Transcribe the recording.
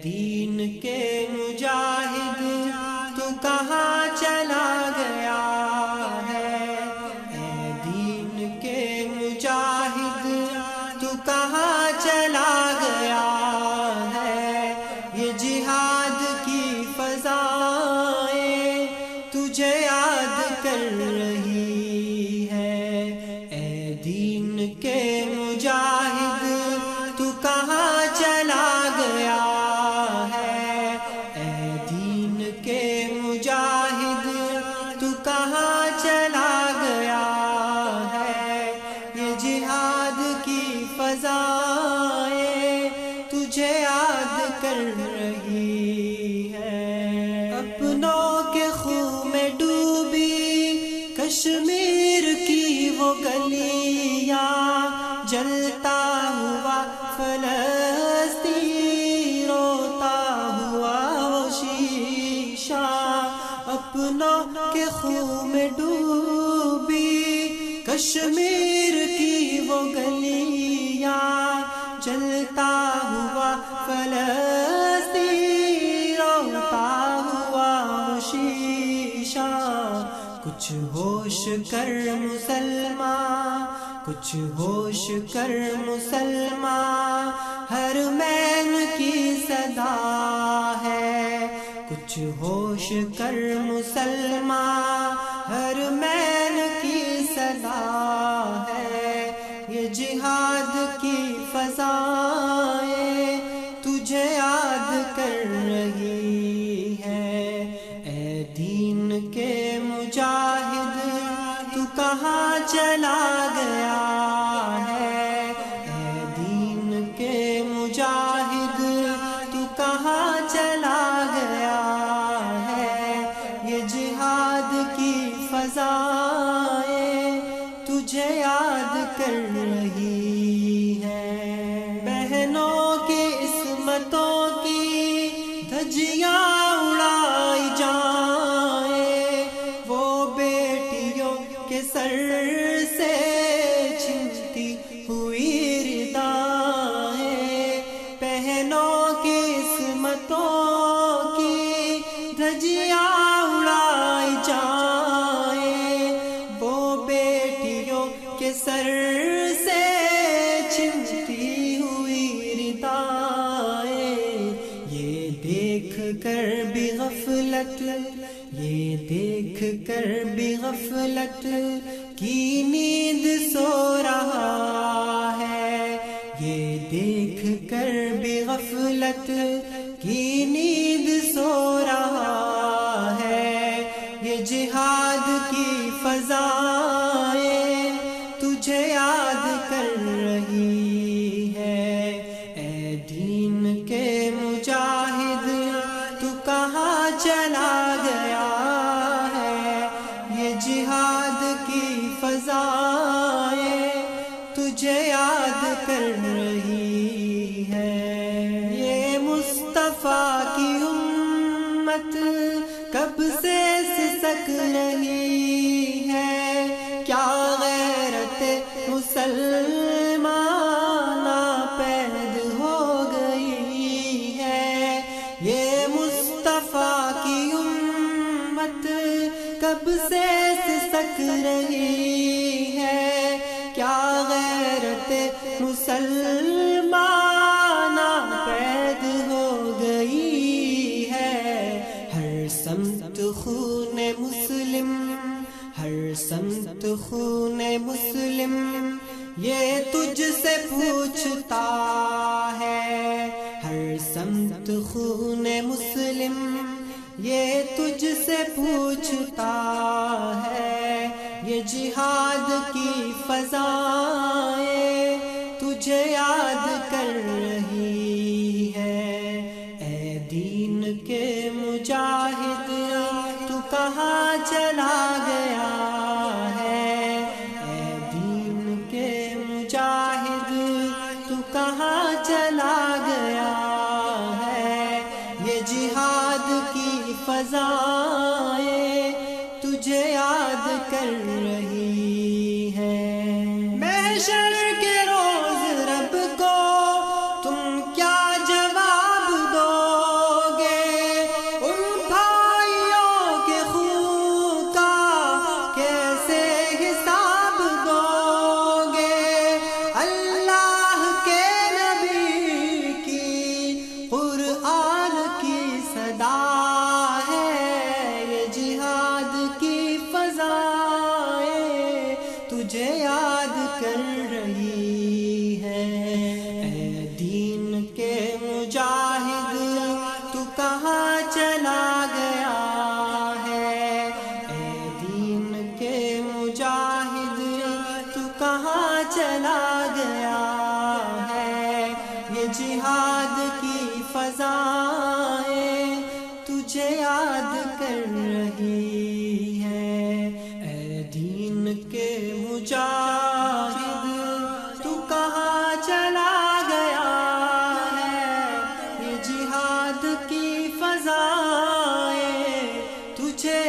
دین کے مجاہد تو کہاں چلا گیا ہے؟ اے دین کے مجاہد تو کہاں چلا گیا ہے؟ یہ جہاد کی فضائیں تجھے یاد کر رہی ہے۔ اے دین کے مجاہد تو کہاں چلا گیا ہے؟ اے دین کے مجاہد تو کہاں چلا گیا ہے؟ یہ جہاد کی فضائیں تجھے یاد کر رہی ہے۔ اپنوں کے خون میں ڈوبی کشمیر کی وہ گلیاں، جلتا ہوا فلسطین، روتا ہوا وہ شیشہ۔ اپنوں کے خون میں ڈوبی کشمیر کی وہ گلیاں، جلتا ہوا فلسطین، روتا ہوا وہ شیشہ۔ کچھ ہوش کر مسلمان، کچھ ہوش کر مسلمان، حرمین کی صدا ہے۔ کچھ ہوش کر مسلمان، حرمین کی صدا ہے۔ یہ جہاد کی فضائیں تجھے یاد کر رہی ہے۔ اے دین کے مجاہد تو کہاں چلا گیا ہے؟ اے دین کے مجاہد تو کہاں چلا گیا ہے؟ یہ جہاد کی فضائیں تجھے یاد کر رہی ہے۔ بہنوں کی عصمتوں کی دھجیاں اڑائی جائیں، وہ بیٹیوں کے سر سے چھنتی ہوئی ردائیں۔ بہنوں کی عصمتوں کی دھجیاں اڑائی جائیں، وہ بیٹیوں کے سر سے چھنتی ہوئی ردائیں۔ یہ دیکھ کر بھی غفلت، یہ دیکھ کر بھی غفلت کی نیند سو رہا ہے۔ یہ دیکھ کر بھی غفلت کی نیند سو رہا ہے۔ یہ جہاد کی فضائیں تجھے یاد کر رہی ہے۔ اے دین کے مجاہد تو کہاں چلا گیا ہے؟ یہ جہاد کی فضائیں تجھے یاد کر رہی ہے۔ یہ مصطفیٰ کی امت کب سے سسک رہی ہے؟ کیا غیرت مسلمان ناپید ہو گئی ہے؟ یہ مصطفیٰ کی امت کب سے سسک رہی ہے؟ کیا غیرت مسلمان ناپید ہو گئی ہے؟ ہر سمت خون مسلم، ہر سمت خون مسلم، یہ تجھ سے پوچھتا ہے۔ ہر سمت خون مسلم، یہ تجھ سے پوچھتا ہے۔ یہ جہاد کی فضائیں تجھے یاد کر رہی ہے۔ اے دین کے مجاہد تو کہاں چلا گیا ہے؟ اے دین کے مجاہد تو کہاں چلا گیا ہے؟ یہ جہاد کی فضائیں تجھے یاد کر رہی ہے۔ محشر کے روز رب کو تم کیا جواب دو مجاہد تو کہاں چلا گیا ہے، اے دین کے مجاہد تو کہاں چلا گیا ہے، یہ جہاد کی فضائیں تجھے یاد کر رہی ہیں، اے دین کے مجاہد تو کہاں چلا گیا ہے، یہ جہاد کی فضائیں تجھے